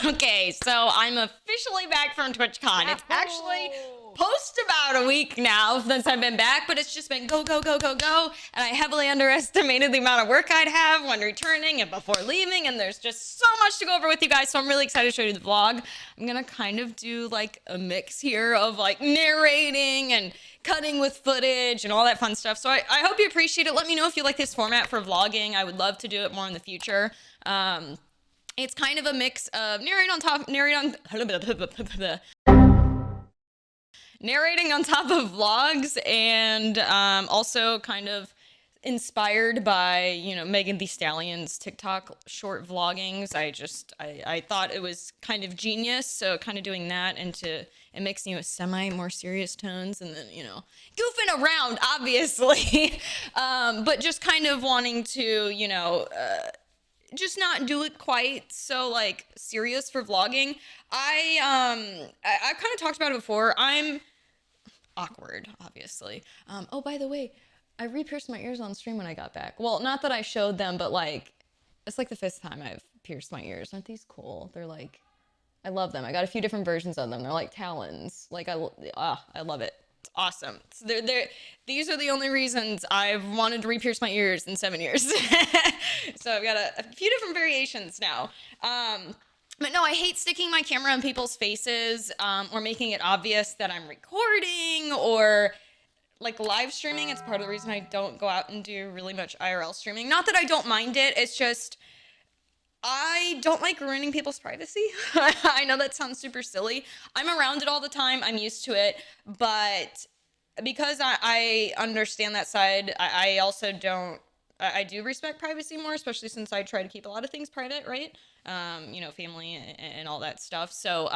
Okay, so I'm officially back from TwitchCon. It's actually post about a week now since I've been back, but it's just been go, go, go, go, go. And I heavily underestimated the amount of work I'd have when returning and before leaving. And there's just so much to go over with you guys. So I'm really excited to show you the vlog. I'm going to kind of do like a mix here of like narrating and cutting with footage and all that fun stuff. So I hope you appreciate it. Let me know if you like this format for vlogging. I would love to do it more in the future. It's kind of a mix of narrating on top of vlogs and also kind of inspired by, you know, Megan Thee Stallion's TikTok short vloggings. I thought it was kind of genius, so kind of doing that into and mixing it with semi more serious tones, and then, you know, goofing around obviously, but just kind of wanting to, you know, just not do it quite so like serious for vlogging. I've kind of talked about it before. I'm awkward, obviously. Oh, by the way, I re-pierced my ears on stream when I got back. Well, not that I showed them, but like, it's like the 5th time I've pierced my ears. Aren't these cool? They're like, I love them. I got a few different versions of them. They're like talons. Like, I love it. It's awesome. So these are the only reasons I've wanted to re-pierce my ears in 7 years. So I've got a few different variations now. But no, I hate sticking my camera in people's faces, or making it obvious that I'm recording, or like live streaming. It's part of the reason I don't go out and do really much IRL streaming. Not that I don't mind it, it's just I don't like ruining people's privacy. I know that sounds super silly. I'm around it all the time, I'm used to it, but because I understand that side, I also don't, I do respect privacy more, especially since I try to keep a lot of things private, right? You know, family and all that stuff. So,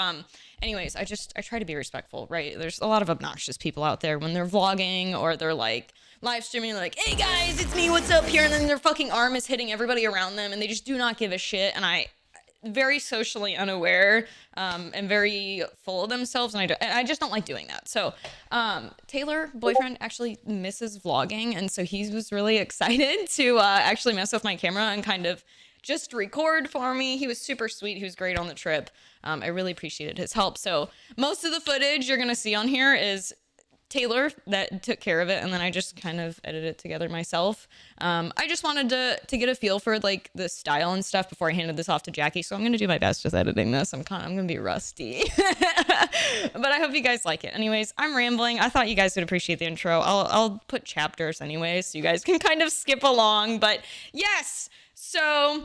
anyways, I try to be respectful, right? There's a lot of obnoxious people out there when they're vlogging or they're like live streaming, like, hey guys, it's me, what's up here? And then their fucking arm is hitting everybody around them and they just do not give a shit. And very socially unaware, and very full of themselves, and I just don't like doing that. So Taylor, boyfriend, actually misses vlogging, and so he was really excited to actually mess with my camera and kind of just record for me. He was super sweet. He was great on the trip. I really appreciated his help. So most of the footage you're gonna see on here is Taylor that took care of it, and then I just kind of edited it together myself. I just wanted to get a feel for like the style and stuff before I handed this off to Jackie, so I'm gonna do my best with editing this. I'm gonna be rusty. But I hope you guys like it. Anyways, I'm rambling. I thought you guys would appreciate the intro. I'll put chapters anyway, so you guys can kind of skip along. But yes, so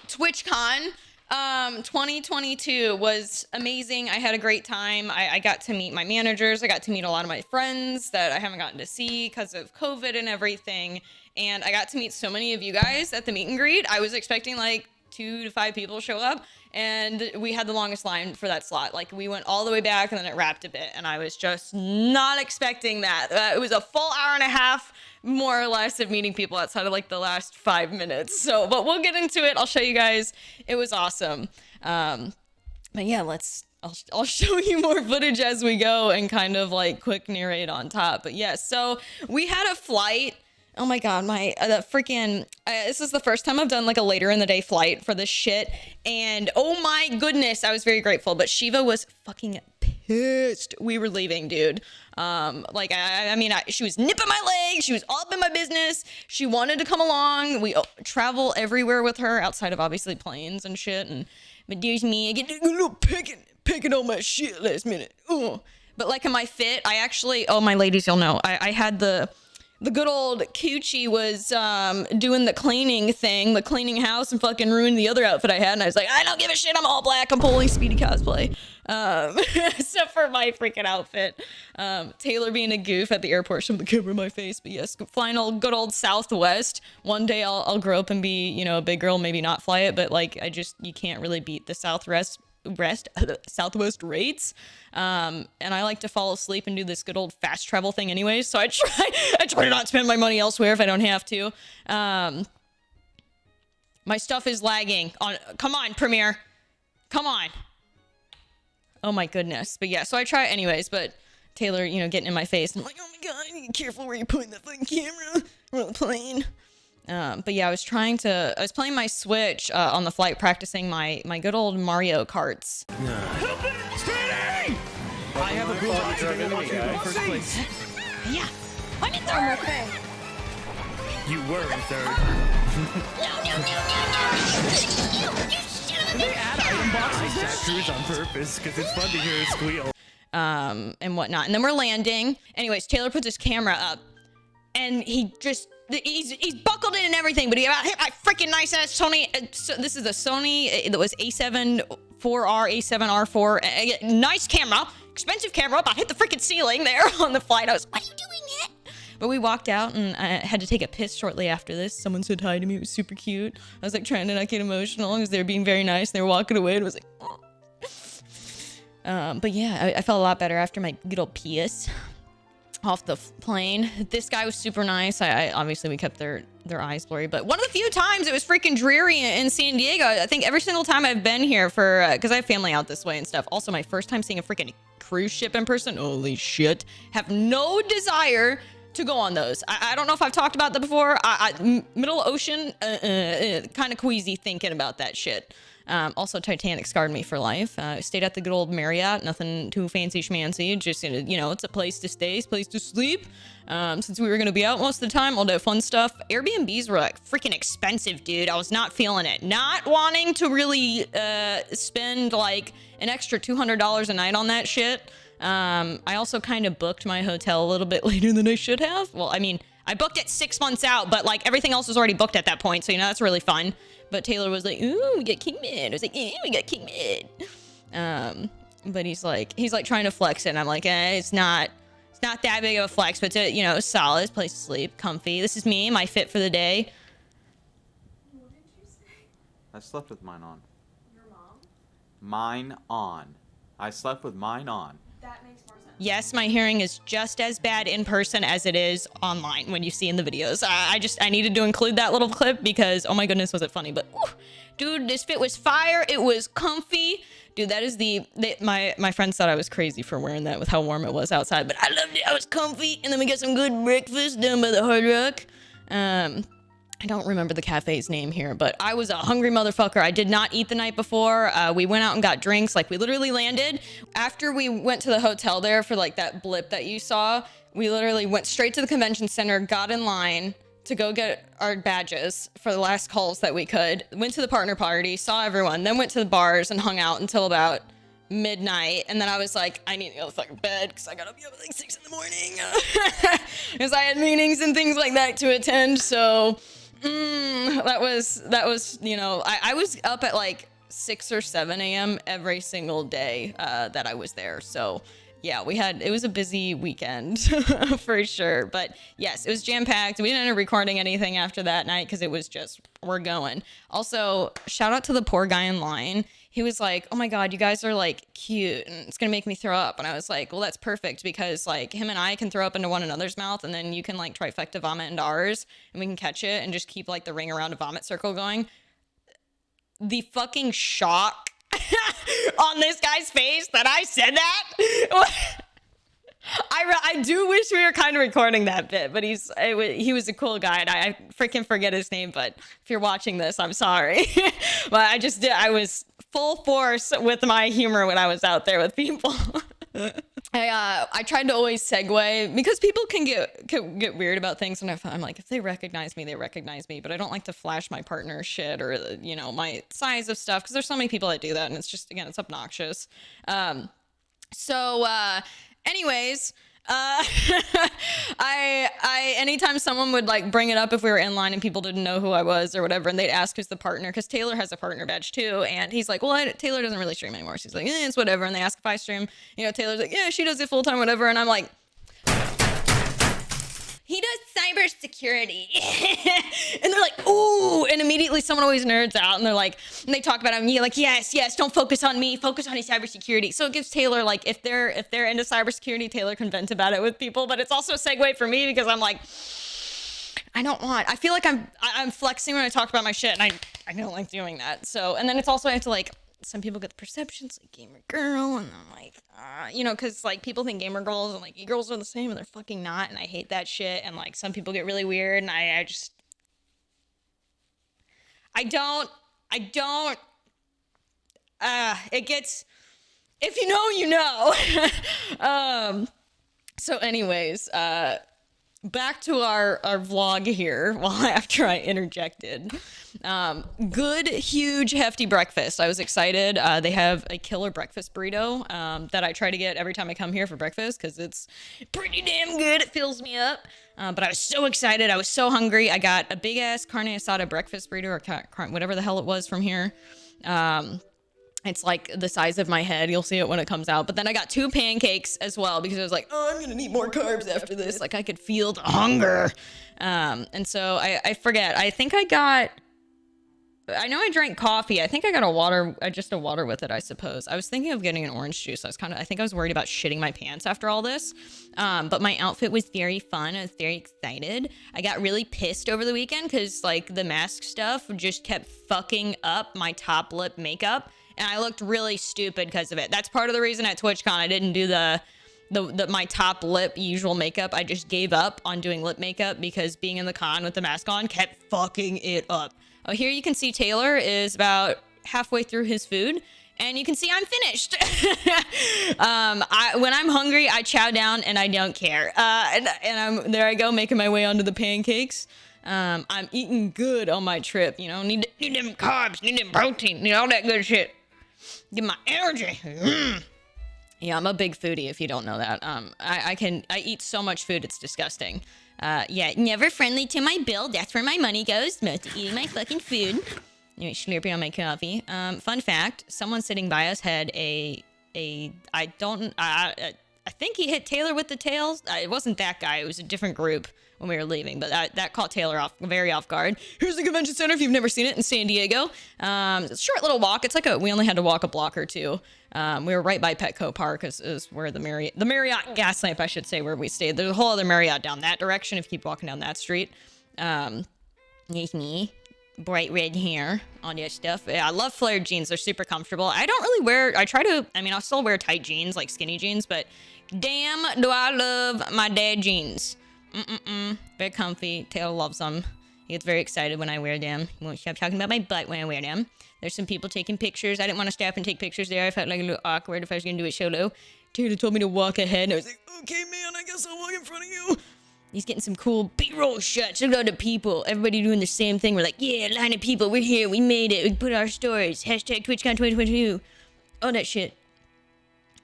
TwitchCon 2022 was amazing. I had a great time. I got to meet my managers. I got to meet a lot of my friends that I haven't gotten to see because of COVID and everything. And I got to meet so many of you guys at the meet and greet. I was expecting like 2 to 5 people to show up, and we had the longest line for that slot. Like, we went all the way back and then it wrapped a bit, and I was just not expecting that. It was a full hour and a half more or less of meeting people outside of like the last 5 minutes. So, but we'll get into it. I'll show you guys. It was awesome. But yeah, I'll show you more footage as we go and kind of like quick narrate on top. But yeah, so we had a flight. Oh my God, this is the first time I've done like a later in the day flight for this shit. And oh my goodness, I was very grateful, but Shiva was fucking pissed we were leaving, dude. Like, I mean, she was nipping my legs. She was all up in my business. She wanted to come along. We travel everywhere with her outside of obviously planes and shit. But there's me, I get a little picking on my shit last minute. But like in my fit, I actually, oh my ladies, you'll know, I had the good old Coochie was doing the cleaning thing, the cleaning house, and fucking ruined the other outfit I had. And I was like, I don't give a shit. I'm all black. I'm pulling Speedy cosplay. Except for my freaking outfit. Taylor being a goof at the airport, shoving the camera in my face. But yes, flying all good old Southwest. One day I'll grow up and be, you know, a big girl, maybe not fly it. But like, you can't really beat the Southwest rates. And I like to fall asleep and do this good old fast travel thing anyways, so I try to not spend my money elsewhere if I don't have to. My stuff is lagging. Come on, Premiere. Come on. Oh my goodness. But yeah, so I try anyways, but Taylor, you know, getting in my face. I'm like, oh my God, I need to be careful where you're putting that fucking camera on the plane. But yeah, I was playing my Switch on the flight, practicing my good old Mario Karts. Help me! Speedy! I have a blue box in first place. Yeah, I'm in third. Okay. You were in third. No. They add item boxes to Cruz on purpose because it's fun to hear her squeal. And whatnot. And then we're landing. Anyways, Taylor puts his camera up, and he's buckled in and everything, but he about hit my freaking nice ass Sony. So this is a Sony that was A7 4R, A7R4. Nice camera, expensive camera. About hit the freaking ceiling there on the flight. I was, what are you doing it? But we walked out, and I had to take a piss shortly after this. Someone said hi to me. It was super cute. I was like trying to not get emotional because they were being very nice. They were walking away, and I was like, oh. But yeah, I felt a lot better after my good old piss off the plane. This guy was super nice. I obviously we kept their eyes blurry, but one of the few times it was freaking dreary in San Diego. I think every single time I've been here for because I have family out this way and stuff. Also, my first time seeing a freaking cruise ship in person. Holy shit! Have no desire to go on those. I don't know if I've talked about that before. Middle ocean, kind of queasy thinking about that shit. Also, Titanic scarred me for life. Stayed at the good old Marriott. Nothing too fancy schmancy. Just, you know, it's a place to stay, it's a place to sleep. Since we were going to be out most of the time, all that fun stuff. Airbnbs were like freaking expensive, dude. I was not feeling it. Not wanting to really spend like an extra $200 a night on that shit. I also kind of booked my hotel a little bit later than I should have. Well, I mean, I booked it 6 months out, but like everything else was already booked at that point. So, you know, that's really fun. But Taylor was like, ooh, we got king mid. I was like, yeah, we got king mid. But he's like trying to flex it. And I'm like, it's not that big of a flex, but it's, you know, solid place to sleep, comfy. This is me, my fit for the day. What did you say? I slept with mine on. Your mom? Mine on. I slept with mine on. That makes more sense. Yes, my hearing is just as bad in person as it is online when you see in the videos. I needed to include that little clip because, oh my goodness, was it funny. But, ooh, dude, this fit was fire. It was comfy. Dude, that is my friends thought I was crazy for wearing that with how warm it was outside. But I loved it. I was comfy. And then we got some good breakfast down by the Hard Rock. I don't remember the cafe's name here, but I was a hungry motherfucker. I did not eat the night before. We went out and got drinks. Like, we literally landed. After we went to the hotel there for, like, that blip that you saw, we literally went straight to the convention center, got in line to go get our badges for the last calls that we could, went to the partner party, saw everyone, then went to the bars and hung out until about midnight. And then I was like, I need to go to fucking bed because I gotta be up at, like, 6 in the morning. Because I had meetings and things like that to attend, so... that was, you know, I was up at like 6 or 7 a.m. every single day that I was there. So yeah, it was a busy weekend for sure. But yes, it was jam-packed. We didn't end up recording anything after that night because it was just, we're going. Also, shout out to the poor guy in line. He was like, oh my God, you guys are like cute and it's gonna make me throw up. And I was like, well, that's perfect because like him and I can throw up into one another's mouth and then you can like trifecta vomit into ours and we can catch it and just keep like the ring around a vomit circle going. The fucking shock on this guy's face that I said that. I do wish we were kind of recording that bit, but he was a cool guy, and I freaking forget his name, but if you're watching this, I'm sorry. But I was full force with my humor when I was out there with people. I tried to always segue because people can get weird about things, and I'm like, if they recognize me, they recognize me, but I don't like to flash my partner shit or, you know, my size of stuff because there's so many people that do that, and it's just, again, it's obnoxious. Anyways, anytime someone would like bring it up if we were in line and people didn't know who I was or whatever, and they'd ask who's the partner, because Taylor has a partner badge too, and he's like, well, Taylor doesn't really stream anymore. She's like, it's whatever, and they ask if I stream. You know, Taylor's like, yeah, she does it full time, whatever, and I'm like, he does cybersecurity. And they're like, ooh, and immediately someone always nerds out and they're like, and they talk about him, you're like, yes, don't focus on me, focus on his cybersecurity. So it gives Taylor, like, if they're into cybersecurity, Taylor can vent about it with people, but it's also a segue for me because I'm like, I feel like I'm flexing when I talk about my shit, and I don't like doing that. So, and then it's also, I have to like, some people get the perceptions like gamer girl, and I'm like, you know, because like people think gamer girls and like e-girls are the same, and they're fucking not, and I hate that shit. And like some people get really weird, and I just I don't, it gets, if you know, you know. So anyways, back to our vlog here. Well, after I interjected, good, huge, hefty breakfast. I was excited. They have a killer breakfast burrito that I try to get every time I come here for breakfast because it's pretty damn good. It fills me up. But I was so excited. I was so hungry. I got a big ass carne asada breakfast burrito or whatever the hell it was from here. It's like the size of my head. You'll see it when it comes out. But then I got 2 pancakes as well because I was like, oh, I'm going to need more carbs after this. Like I could feel the hunger. And so I forget. I know I drank coffee. I think I got a water with it, I suppose. I was thinking of getting an orange juice. I think I was worried about shitting my pants after all this. But my outfit was very fun. I was very excited. I got really pissed over the weekend because like the mask stuff just kept fucking up my top lip makeup. And I looked really stupid because of it. That's part of the reason at TwitchCon I didn't do my top lip usual makeup. I just gave up on doing lip makeup because being in the con with the mask on kept fucking it up. Oh, here you can see Taylor is about halfway through his food, and you can see I'm finished. When I'm hungry, I chow down and I don't care. And there I go, making my way onto the pancakes. I'm eating good on my trip, you know, need them carbs, need them protein, need all that good shit. Get my energy. Yeah, I'm a big foodie if you don't know that. I eat so much food, it's disgusting. Yeah, never friendly to my bill. That's where my money goes. Mostly eating my fucking food. Anyway, slurping on my coffee. Fun fact, someone sitting by us had I think he hit Taylor with the tails. It wasn't that guy. It was a different group when we were leaving, but that caught Taylor very off guard. Here's the convention center if you've never seen it in San Diego. It's a short little walk. It's like we only had to walk a block or two. We were right by Petco Park is where the Marriott gas lamp, I should say, where we stayed. There's a whole other Marriott down that direction if you keep walking down that street. Here's me. Bright red hair, all that stuff. Yeah, I love flared jeans. They're super comfortable. I don't really I'll still wear tight jeans, like skinny jeans, but damn, do I love my dad jeans. Very comfy. Taylor loves them. He gets very excited when I wear them. He won't stop talking about my butt when I wear them. There's some people taking pictures. I didn't want to stop and take pictures there. I felt like a little awkward if I was going to do it solo. Taylor told me to walk ahead, and I was like, okay, man, I guess I'll walk in front of you. He's getting some cool B-roll shots. Look at all the people. Everybody doing the same thing. We're like, yeah, line of people. We're here. We made it. We put our stories. Hashtag TwitchCon 2022. All that shit.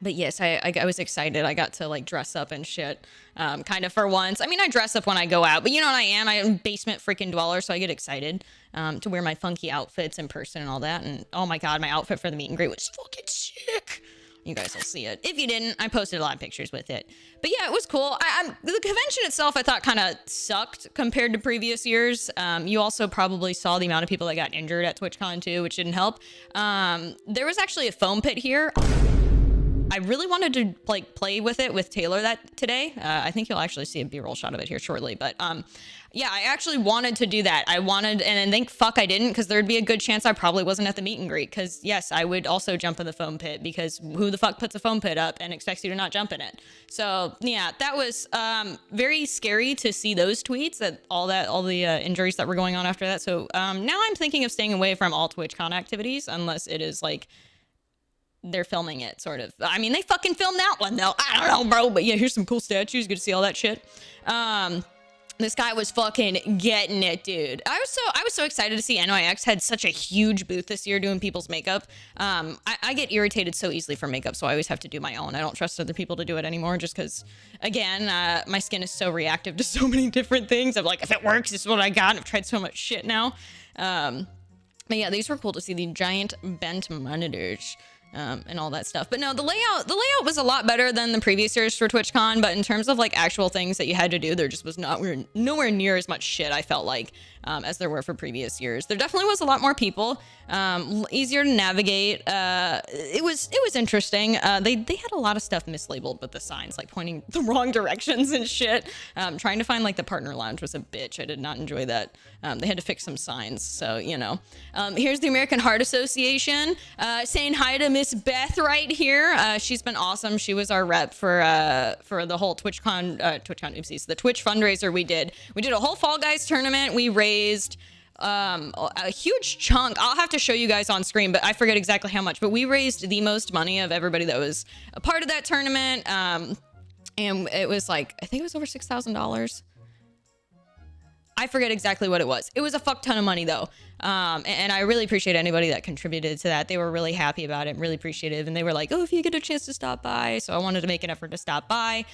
But yes, I was excited. I got to like dress up and shit, kind of for once. I mean, I dress up when I go out, but you know what I am? I'm a basement freaking dweller, so I get excited to wear my funky outfits in person and all that. And oh my god, my outfit for the meet and greet was fucking sick. You guys will see it. If you didn't, I posted a lot of pictures with it. But yeah, it was cool. The convention itself, I thought kind of sucked compared to previous years. You also probably saw the amount of people that got injured at TwitchCon too, which didn't help. There was actually a foam pit here. I really wanted to like play with it with Taylor today. I think you'll actually see a B-roll shot of it here shortly. But yeah, I actually wanted to do that. And thank fuck I didn't, because there'd be a good chance I probably wasn't at the meet and greet. Because yes, I would also jump in the foam pit, because who the fuck puts a foam pit up and expects you to not jump in it? So yeah, that was very scary to see those tweets, all the injuries that were going on after that. So now I'm thinking of staying away from all TwitchCon activities unless it is like they're filming it, sort of. I mean, they fucking filmed that one though. I don't know, bro, but yeah, here's some cool statues. Good to see all that shit. This guy was fucking getting it, dude. I was so excited to see NYX had such a huge booth this year doing people's makeup. I get irritated so easily for makeup, so I always have to do my own. I don't trust other people to do it anymore, just because, again, my skin is so reactive to so many different things. I'm like, if it works, this is what I got. I've tried so much shit now. But yeah, these were cool to see, the giant bent monitors. And all that stuff. But no, the layout was a lot better than the previous years for TwitchCon, but in terms of like actual things that you had to do, there just was nowhere near as much shit, I felt like, as there were for previous years. There definitely was a lot more people, easier to navigate. It was interesting. They had a lot of stuff mislabeled with the signs, like pointing the wrong directions and shit. Trying to find like the partner lounge was a bitch. I did not enjoy that. They had to fix some signs, so you know. Here's the American Heart Association saying hi to Miss Beth right here. She's been awesome. She was our rep for the whole TwitchCon, oopsies, the Twitch fundraiser we did. We did a whole Fall Guys tournament. We raised a huge chunk. I'll have to show you guys on screen, but I forget exactly how much. But we raised the most money of everybody that was a part of that tournament. And it was like, I think it was over $6,000. I forget exactly what it was. It was a fuck ton of money though. And I really appreciate anybody that contributed to that. They were really happy about it, really appreciative. And they were like, oh, if you get a chance to stop by. So I wanted to make an effort to stop by.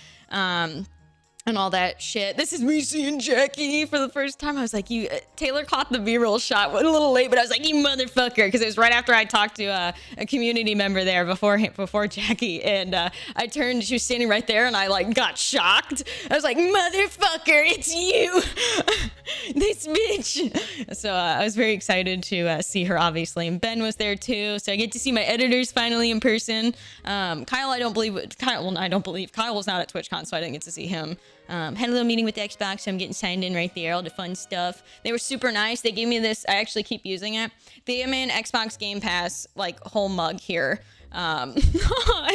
And all that shit. This is me seeing Jackie for the first time. I was like, Taylor caught the B-roll shot. Went a little late, but I was like, you motherfucker. Because it was right after I talked to a community member there before Jackie. And I turned, she was standing right there and I like got shocked. I was like, motherfucker, it's you. This bitch. So I was very excited to see her, obviously. And Ben was there too. So I get to see my editors finally in person. Kyle, I don't believe, Kyle was not at TwitchCon, so I didn't get to see him. Had a little meeting with the Xbox, so I'm getting signed in right there, all the fun stuff. They were super nice. They gave me this, I actually keep using it. They gave me an Xbox Game Pass, like, whole mug here. And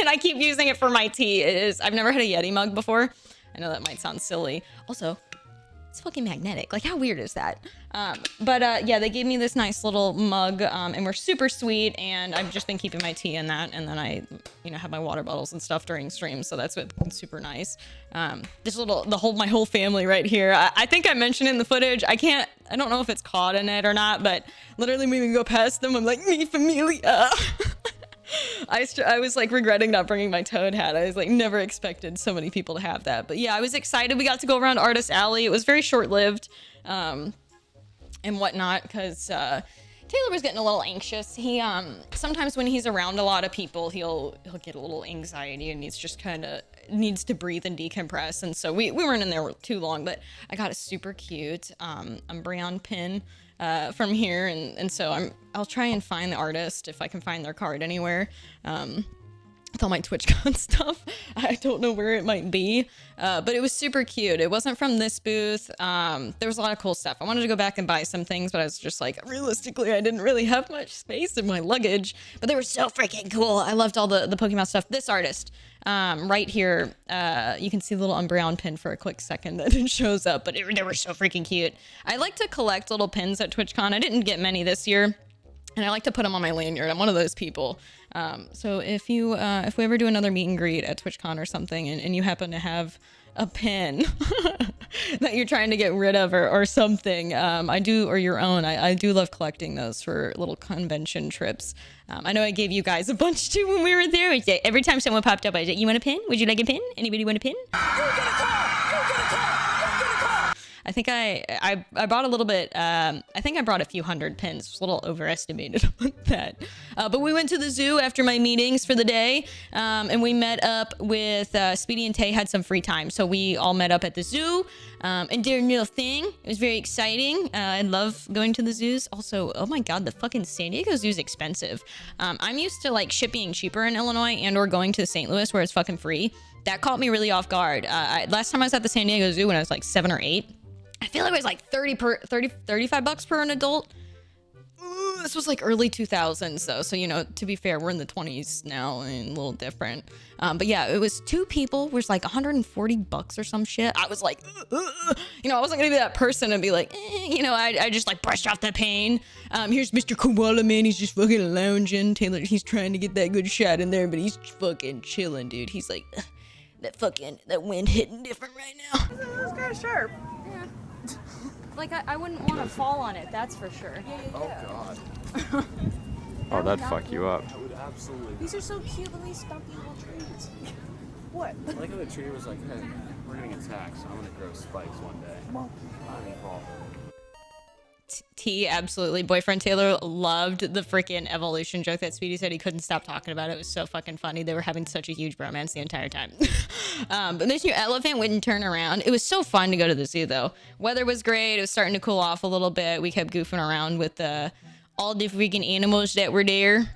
I keep using it for my tea. I've never had a Yeti mug before. I know that might sound silly. Also, it's fucking magnetic. Like, how weird is that? Yeah, they gave me this nice little mug, and we're super sweet, and I've just been keeping my tea in that, and then I, have my water bottles and stuff during streams, so that's been super nice. My whole family right here. I think I mentioned in the footage, I don't know if it's caught in it or not, but literally when we go past them, I'm like, mi familia. I was like regretting not bringing my toad hat. I was like never expected so many people to have that. But yeah, I was excited. We got to go around Artist Alley. It was very short-lived and whatnot because Taylor was getting a little anxious. He sometimes when he's around a lot of people, he'll get a little anxiety and he's just kind of needs to breathe and decompress. And so we weren't in there too long, but I got a super cute Umbreon pin from here, and so I'll try and find the artist if I can find their card anywhere. With all my TwitchCon stuff, I don't know where it might be, but it was super cute. It wasn't from this booth. There was a lot of cool stuff. I wanted to go back and buy some things, but I was just like, realistically, I didn't really have much space in my luggage, but they were so freaking cool. I loved all the Pokemon stuff. This artist, right here, you can see the little Umbreon pin for a quick second that it shows up, but they were so freaking cute. I like to collect little pins at TwitchCon. I didn't get many this year, and I like to put them on my lanyard. I'm one of those people. So if we ever do another meet and greet at TwitchCon or something, and you happen to have a pin that you're trying to get rid of or something, or your own, I do love collecting those for little convention trips. I know I gave you guys a bunch too when we were there. Every time someone popped up, I said, you want a pin? Would you like a pin? Anybody want a pin? I think I brought a little bit, I think I brought a few hundred pins. It was a little overestimated on that. But we went to the zoo after my meetings for the day, and we met up with, Speedy and Tay had some free time. So we all met up at the zoo, and did a little thing. It was very exciting. I love going to the zoos. Also, oh my God, the fucking San Diego zoo is expensive. I'm used to like shipping cheaper in Illinois and or going to St. Louis where it's fucking free. That caught me really off guard. Last time I was at the San Diego zoo when I was like 7 or 8, I feel like it was like $35 per an adult. Ooh, this was like early 2000s though. So, to be fair, we're in the 20s now and a little different. But yeah, it was 2 people was like $140 or some shit. I was like, I wasn't gonna be that person and be like, I just like brushed off the pain. Here's Mr. Koala Man. He's just fucking lounging. Taylor, he's trying to get that good shot in there, but he's fucking chilling, dude. He's like, that wind hitting different right now. It's kind of sharp. Yeah. Like, I wouldn't want to fall on it, that's for sure. Oh God. Oh, that'd fuck you up. I would absolutely. These are so cute, but these stumpy little trees. What? I like how the tree was like, hey, we're getting attacked, so I'm gonna grow spikes one day. Well, I'm involved. T, absolutely. Boyfriend Taylor loved the freaking evolution joke that Speedy said. He couldn't stop talking about it. It was so fucking funny. They were having such a huge bromance the entire time. But this new elephant wouldn't turn around. It was so fun to go to the zoo, though. Weather was great. It was starting to cool off a little bit. We kept goofing around with all the freaking animals that were there.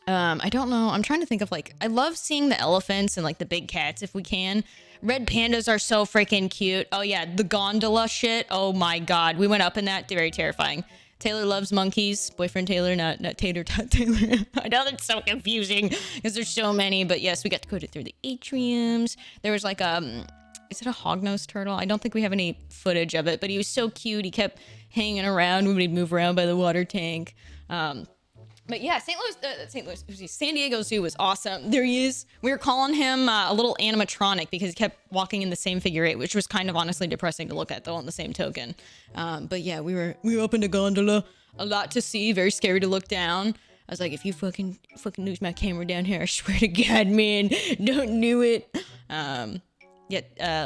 I don't know. I'm trying to think of I love seeing the elephants and the big cats if we can. Red pandas are so freaking cute. Oh yeah, the gondola shit. Oh my God. We went up in that. Very terrifying. Taylor loves monkeys. Boyfriend Taylor, not Tater Tot Taylor. I know that's so confusing because there's so many, but yes, we got to go through the atriums. There was is it a hognose turtle? I don't think we have any footage of it, but he was so cute. He kept hanging around when we'd move around by the water tank. But yeah, San Diego Zoo was awesome. There he is. We were calling him a little animatronic because he kept walking in the same figure eight, which was kind of honestly depressing to look at, though, on the same token. But yeah, we were up in the gondola. A lot to see. Very scary to look down. I was like, if you fucking lose my camera down here, I swear to God, man, don't do it.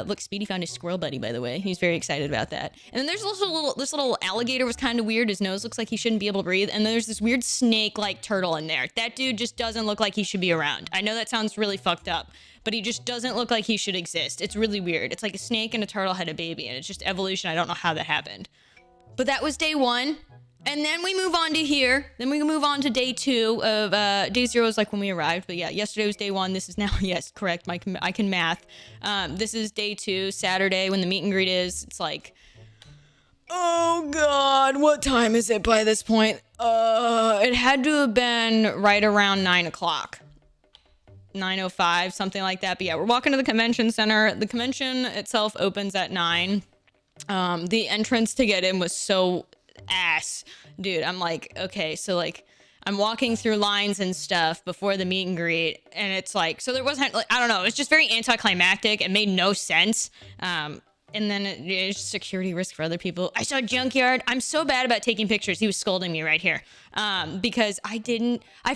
Look, Speedy found his squirrel buddy, by the way. He's very excited about that. And then there's also this little alligator was kind of weird. His nose looks like he shouldn't be able to breathe. And there's this weird snake-like turtle in there. That dude just doesn't look like he should be around. I know that sounds really fucked up, but he just doesn't look like he should exist. It's really weird. It's like a snake and a turtle had a baby, and it's just evolution. I don't know how that happened. But that was day one. And then we move on to here. Then we move on to day two of, day zero is like when we arrived. But yeah, yesterday was day one. This is now, yes, correct. I can math. This is day two, Saturday, when the meet and greet is. It's like, oh God, what time is it by this point? It had to have been right around 9 o'clock. 9:05, something like that. But yeah, we're walking to the convention center. The convention itself opens at 9. The entrance to get in was so ass, dude. I'm like, okay, so like I'm walking through lines and stuff before the meet and greet, and it's like, so there wasn't like, I don't know, it's just very anticlimactic. It made no sense. And then it's security risk for other people. I saw Junkyard. I'm so bad about taking pictures. He was scolding me right here. Because I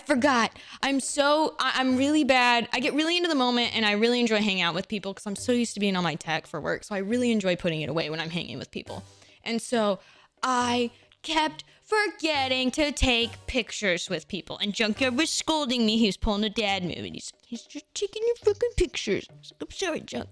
forgot. I'm really bad. I get really into the moment, and I really enjoy hanging out with people because I'm so used to being on my tech for work. So I really enjoy putting it away when I'm hanging with people. And so I kept forgetting to take pictures with people, and Junkyard was scolding me. He was pulling a dad move, and he's just taking your fucking pictures. I'm sorry, Junk.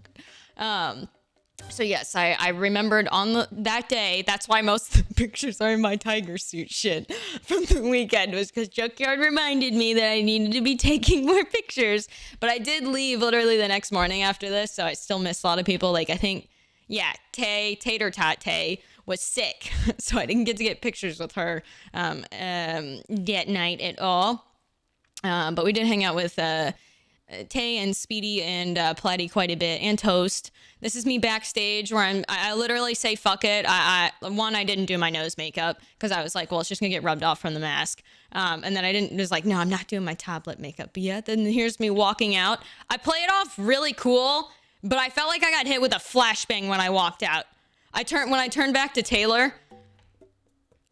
So yes, I remembered on that day. That's why most of the pictures are in my tiger suit shit from the weekend, was because Junkyard reminded me that I needed to be taking more pictures. But I did leave literally the next morning after this, so I still missed a lot of people. Like, I think, yeah, Tater Tot Tay was sick, so I didn't get to get pictures with her that night at all. But we did hang out with Tay and Speedy and Platty quite a bit, and Toast. This is me backstage where I literally say fuck it. I didn't do my nose makeup because I was like, well, it's just gonna get rubbed off from the mask. And then it was like, no, I'm not doing my top lip makeup. But yeah, then here's me walking out. I play it off really cool, but I felt like I got hit with a flashbang when I walked out. When I turned back to Taylor,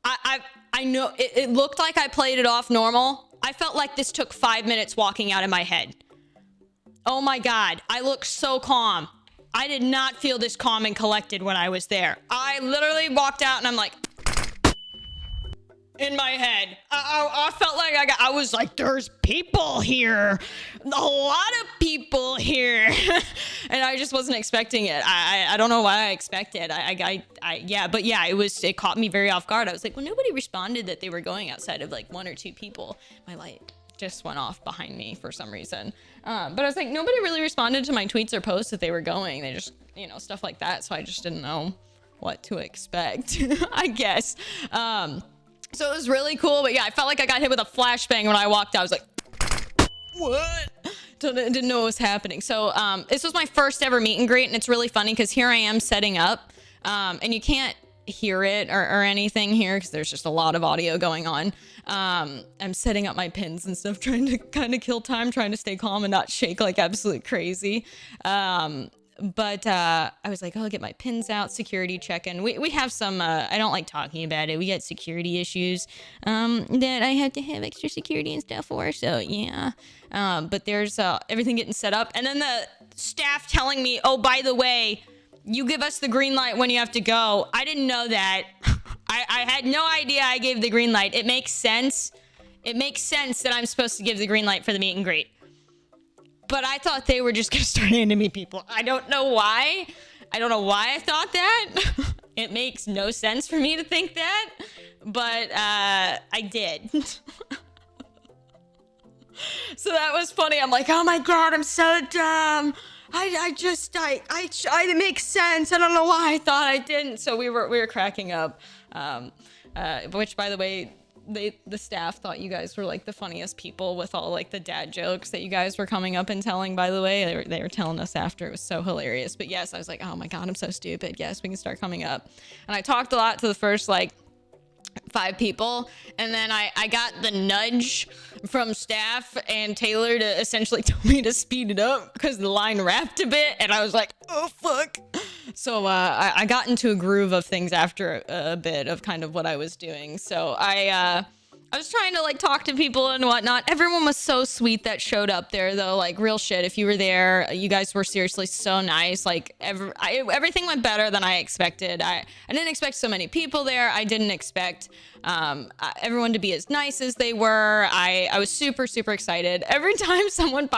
I know it looked like I played it off normal. I felt like this took 5 minutes walking out of my head. Oh my God, I look so calm. I did not feel this calm and collected when I was there. I literally walked out and I'm like, in my head. I felt like I was like, there's people here. A lot of people here. And I just wasn't expecting it. I don't know why I expected. It caught me very off guard. I was like, well, nobody responded that they were going outside of like 1 or 2 people. My light just went off behind me for some reason. But I was like, nobody really responded to my tweets or posts that they were going. They just, stuff like that. So I just didn't know what to expect, I guess. So it was really cool. But yeah, I felt like I got hit with a flashbang when I walked out. I was like, what? Didn't know what was happening. So this was my first ever meet and greet. And it's really funny because here I am setting up. And you can't hear it or anything here because there's just a lot of audio going on. I'm setting up my pins and stuff, trying to kind of kill time, trying to stay calm and not shake like absolute crazy. But I was like, I'll get my pins out, security check-in. We have some, I don't like talking about it. We got security issues that I have to have extra security and stuff for. So yeah. But there's everything getting set up. And then the staff telling me, oh, by the way, you give us the green light when you have to go. I didn't know that. I had no idea I gave the green light. It makes sense. It makes sense that I'm supposed to give the green light for the meet and greet. But I thought they were just going to start handing me people. I don't know why. I don't know why I thought that. It makes no sense for me to think that. But I did. So that was funny. I'm like, oh my God, I'm so dumb. It makes sense. I don't know why I thought I didn't. So we were cracking up. Which, by the way, the staff thought you guys were like the funniest people with all like the dad jokes that you guys were coming up and telling, by the way. They were telling us after. It was so hilarious. But yes, I was like, oh my God, I'm so stupid. Yes, we can start coming up. And I talked a lot to the first like 5 people, and then I got the nudge from staff and Taylor to essentially tell me to speed it up because the line wrapped a bit, and I was like, oh fuck. So I got into a groove of things after a bit of kind of what I was doing. So I was trying to like talk to people and whatnot. Everyone was so sweet that showed up there, though. Like, real shit. If you were there, you guys were seriously so nice. Like, everything went better than I expected. I didn't expect so many people there. I didn't expect everyone to be as nice as they were. I was super, super excited. Every time someone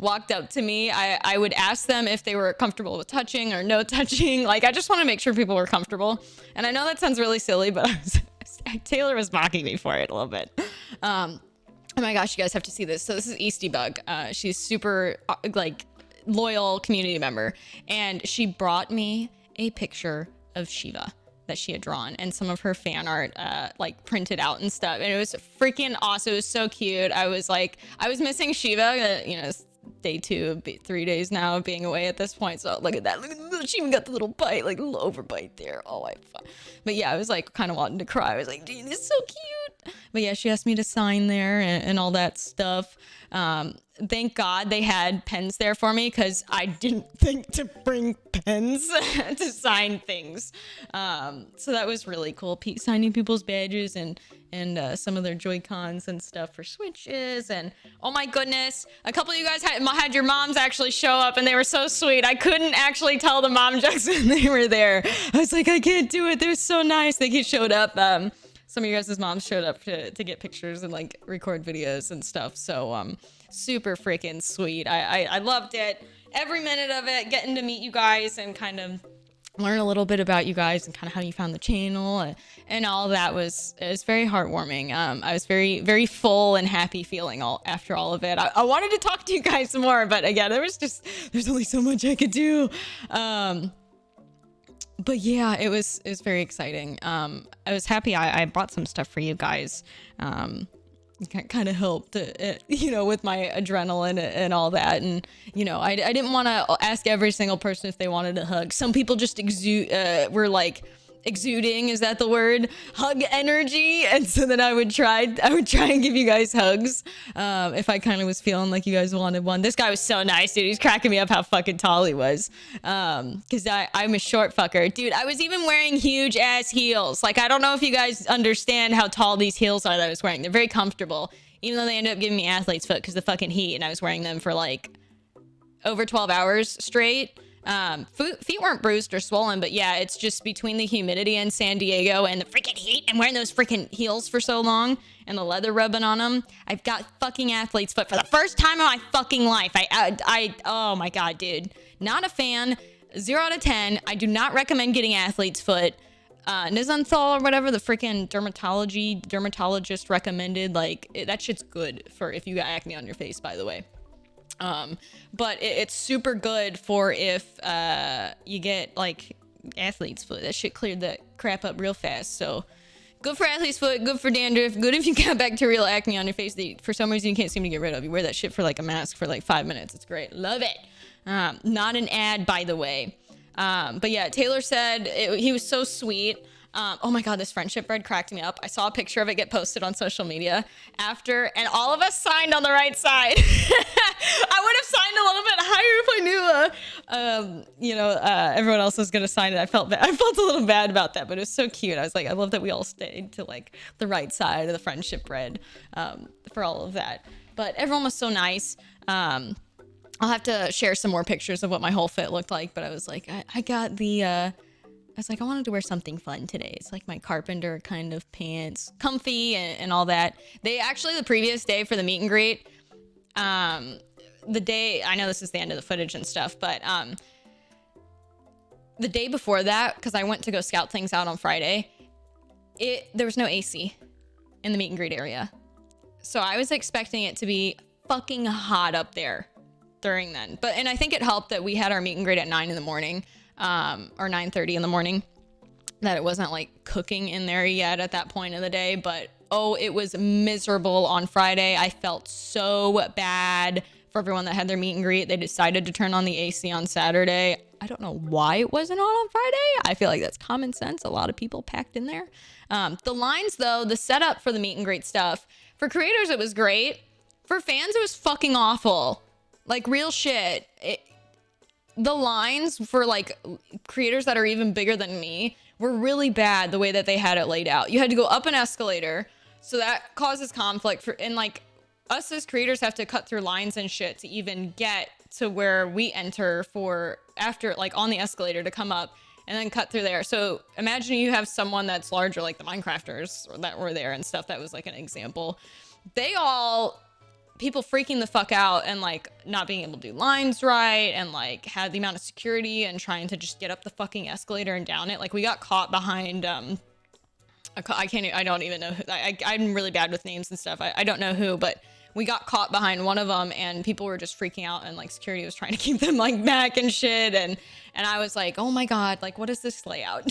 walked up to me, I would ask them if they were comfortable with touching or no touching. Like, I just want to make sure people were comfortable. And I know that sounds really silly, but Taylor was mocking me for it a little bit. Oh my gosh, you guys have to see this. So this is Easty Bug. She's super like loyal community member, and she brought me a picture of Shiva that she had drawn and some of her fan art like printed out and stuff, and it was freaking awesome. It was so cute. I was missing Shiva. You know, it's day 2, 3 days now of being away at this point. So look at that. She even got the little bite, like a little overbite there. Oh, but yeah, I was like kind of wanting to cry. I was like, dude, this is so cute. But yeah, she asked me to sign there and all that stuff. Thank God they had pens there for me, because I didn't think to bring pens to sign things. So that was really cool. Signing people's badges and some of their Joy-Cons and stuff for Switches. And oh my goodness, a couple of you guys had your moms actually show up, and they were so sweet. I couldn't actually tell the mom jokes when they were there. I was like, I can't do it. They're so nice. They showed up. Some of you guys' moms showed up to get pictures and like record videos and stuff. So super freaking sweet. I loved it. Every minute of it, getting to meet you guys and kind of learn a little bit about you guys and kind of how you found the channel and all that was very heartwarming. I was very, very full and happy feeling after all of it. I wanted to talk to you guys some more, but again, there's only so much I could do. But yeah, it was very exciting. I was happy I brought some stuff for you guys. Kind of helped, with my adrenaline and all that. And, I didn't want to ask every single person if they wanted a hug. Some people just were like exuding, is that the word? Hug energy. And so then I would try and give you guys hugs if I kind of was feeling like you guys wanted one. This guy was so nice, dude. He's cracking me up how fucking tall he was, because I'm a short fucker, dude. I was even wearing huge ass heels. Like, I don't know if you guys understand how tall these heels are that I was wearing. They're very comfortable, even though they ended up giving me athlete's foot because the fucking heat, and I was wearing them for like over 12 hours straight. Feet weren't bruised or swollen, but yeah, it's just between the humidity in San Diego and the freaking heat and wearing those freaking heels for so long and the leather rubbing on them, I've got fucking athlete's foot for the first time in my fucking life. Oh my God, dude. Not a fan. 0 out of 10. I do not recommend getting athlete's foot. Nisanthol or whatever the freaking dermatologist recommended, like that shit's good for if you got acne on your face, by the way. But it's super good for if you get like athlete's foot. That shit cleared that crap up real fast. So good for athlete's foot, good for dandruff, good if you got bacterial acne on your face that for some reason you can't seem to get rid of. You wear that shit for like a mask for like 5 minutes. It's great. Love it. Not an ad, by the way. But yeah, Taylor said he was so sweet. Oh my God, this friendship bread cracked me up. I saw a picture of it get posted on social media after, and all of us signed on the right side. I would have signed a little bit higher if I knew, everyone else was going to sign it. I felt a little bad about that, but it was so cute. I was like, I love that we all stayed to like the right side of the friendship bread, for all of that. But everyone was so nice. I'll have to share some more pictures of what my whole fit looked like, but I was like, I wanted to wear something fun today. It's like my carpenter kind of pants, comfy and all that. The previous day for the meet and greet, the day, I know this is the end of the footage and stuff, but the day before that, because I went to go scout things out on Friday, there was no AC in the meet and greet area. So I was expecting it to be fucking hot up there during then. And I think it helped that we had our meet and greet at 9 in the morning. Or 9:30 in the morning, that it wasn't like cooking in there yet at that point of the day. But Oh, it was miserable on Friday. I felt so bad for everyone that had their meet and greet. They decided to turn on the AC on Saturday. I don't know why it wasn't on Friday. I feel like that's common sense. A lot of people packed in there. The lines, though, the setup for the meet and greet stuff, for creators, it was great. For fans, it was fucking awful. Like, real shit. The lines for, like, creators that are even bigger than me were really bad the way that they had it laid out. You had to go up an escalator, so that causes conflict. And, like, us as creators have to cut through lines and shit to even get to where we enter for after, like, on the escalator to come up and then cut through there. So imagine you have someone that's larger, like the Minecrafters that were there and stuff. That was like an example. People freaking the fuck out and like not being able to do lines right and like had the amount of security and trying to just get up the fucking escalator and down it. Like we got caught behind, I don't even know who, I'm really bad with names and stuff. I don't know who, but we got caught behind one of them and people were just freaking out and like security was trying to keep them like back and shit. And I was like, oh my God, like what is this layout?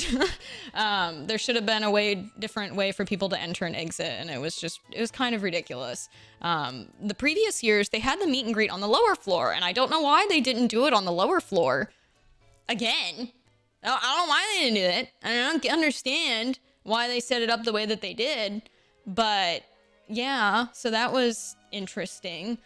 There should have been a different way for people to enter and exit. And it was kind of ridiculous. The previous years they had the meet and greet on the lower floor and I don't know why they didn't do it on the lower floor again. I don't know why they didn't do it. I don't understand why they set it up the way that they did, but yeah, so that was interesting.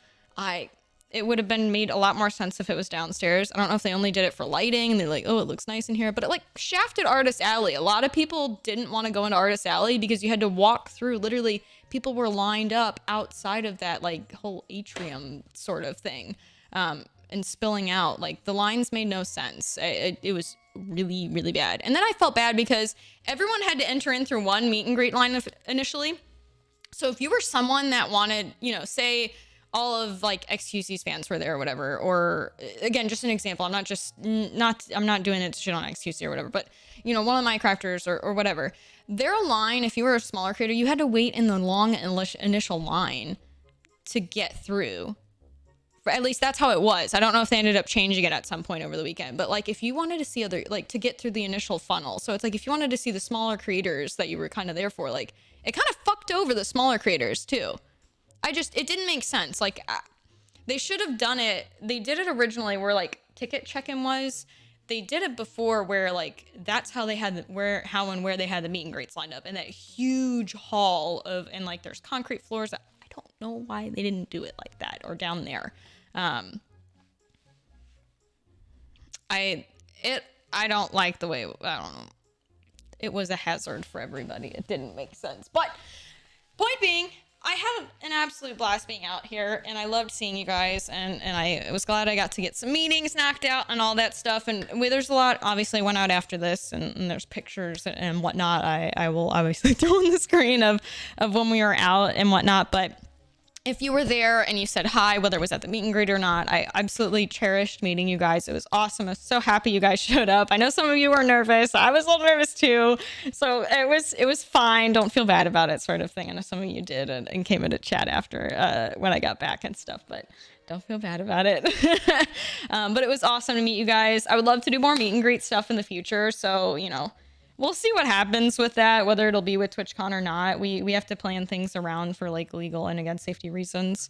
It would have been made a lot more sense if it was downstairs. I don't know if they only did it for lighting and they're like, oh, it looks nice in here, but it like shafted Artist Alley. A lot of people didn't want to go into Artist Alley because you had to walk through, literally people were lined up outside of that like whole atrium sort of thing, and spilling out. Like the lines made no sense. It was really, really bad. And then I felt bad because everyone had to enter in through one meet and greet line initially. So if you were someone that wanted, say all of like XQC's fans were there or whatever, or again, just an example, I'm not doing it to shit on XQC or whatever, but one of my crafters or whatever, their line, if you were a smaller creator, you had to wait in the long initial line to get through. At least that's how it was. I don't know if they ended up changing it at some point over the weekend, but like if you wanted to see to get through the initial funnel. So it's like if you wanted to see the smaller creators that you were kind of there for, like it kind of fucked over the smaller creators too. It didn't make sense. Like they should have done it. They did it originally where like ticket check-in was. They did it before where like that's how they had how and where they had the meet and greets lined up in that huge hall and like there's concrete floors. I don't know why they didn't do it like that or down there. I don't like the way, I don't know. It was a hazard for everybody. It didn't make sense. But point being, I had an absolute blast being out here and I loved seeing you guys and I was glad I got to get some meetings knocked out and all that stuff. And there's a lot, obviously went out after this and there's pictures and whatnot. I will obviously throw on the screen of when we were out and whatnot, but if you were there and you said hi, whether it was at the meet and greet or not, I absolutely cherished meeting you guys. It was awesome. I was so happy you guys showed up. I know some of you were nervous. I was a little nervous too. So it was fine. Don't feel bad about it, sort of thing. I know some of you did and came into chat after when I got back and stuff, but don't feel bad about it. But it was awesome to meet you guys. I would love to do more meet and greet stuff in the future. So, we'll see what happens with that, whether it'll be with TwitchCon or not. We have to plan things around for like legal and again safety reasons.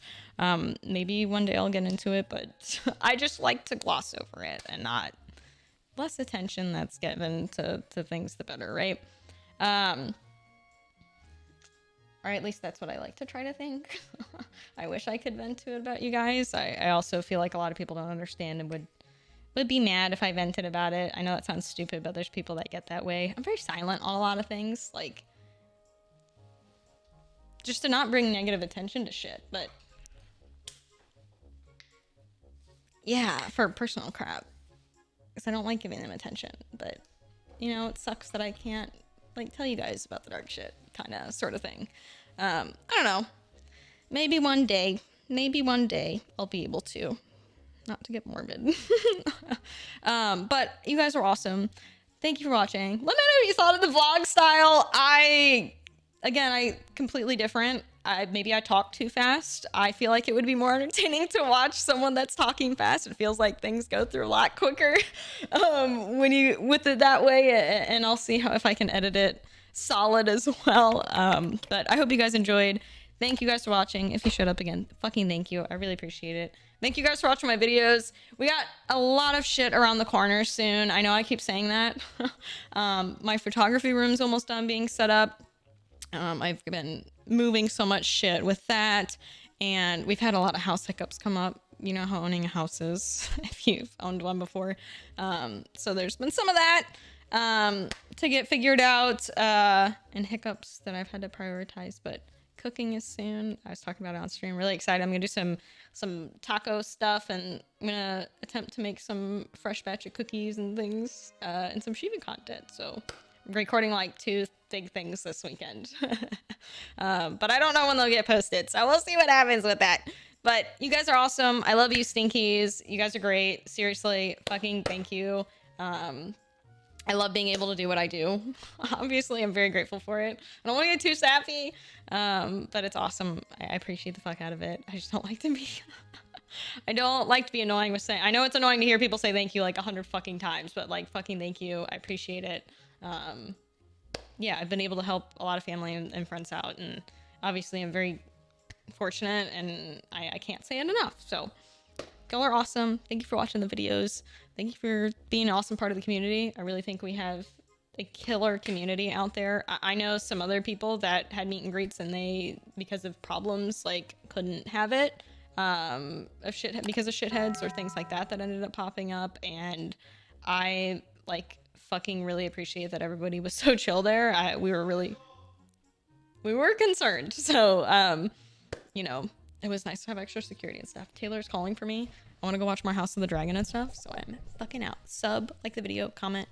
Maybe one day I'll get into it, but I just like to gloss over it and not less attention that's given to things the better, right? Or at least that's what I like to try to think. I wish I could vent to it about you guys. I also feel like a lot of people don't understand and would be mad if I vented about it. I know that sounds stupid, but there's people that get that way. I'm very silent on a lot of things, like just to not bring negative attention to shit, but yeah, for personal crap, because I don't like giving them attention, but it sucks that I can't like tell you guys about the dark shit, kind of sort of thing. I don't know, maybe one day I'll be able to. Not to get morbid. But you guys are awesome. Thank you for watching. Let me know what you thought of the vlog style. I completely different. Maybe I talk too fast. I feel like it would be more entertaining to watch someone that's talking fast. It feels like things go through a lot quicker with it that way. And I'll see if I can edit it solid as well. But I hope you guys enjoyed. Thank you guys for watching. If you showed up again, fucking thank you. I really appreciate it. Thank you guys for watching my videos. We got a lot of shit around the corner soon. I know I keep saying that. My photography room's almost done being set up. I've been moving so much shit with that, and we've had a lot of house hiccups come up. You know how owning a house is if you've owned one before. So there's been some of that to get figured out, and hiccups that I've had to prioritize, but cooking is soon. I was talking about it on stream. Really excited. I'm gonna do some taco stuff, and I'm gonna attempt to make some fresh batch of cookies and things, and some Shiva content. So I'm recording like 2 big things this weekend. But I don't know when they'll get posted, so we'll see what happens with that. But you guys are awesome. I love you, Stinkies. You guys are great. Seriously, fucking thank you. I love being able to do what I do. Obviously, I'm very grateful for it. I don't want to get too sappy, but it's awesome. I appreciate the fuck out of it. I just don't like to be... I don't like to be annoying with saying... I know it's annoying to hear people say thank you like 100 fucking times, but like, fucking thank you. I appreciate it. Yeah, I've been able to help a lot of family and friends out, and obviously I'm very fortunate, and I can't say it enough. So y'all are awesome. Thank you for watching the videos. Thank you for being an awesome part of the community. I really think we have a killer community out there. I know some other people that had meet and greets, and they, because of problems, like couldn't have it, because of shitheads or things like that ended up popping up. And I like fucking really appreciate that everybody was so chill there. We were concerned. So, you know, it was nice to have extra security and stuff. Taylor's calling for me. I want to go watch more House of the Dragon and stuff, so I'm fucking out. Sub, like the video, comment,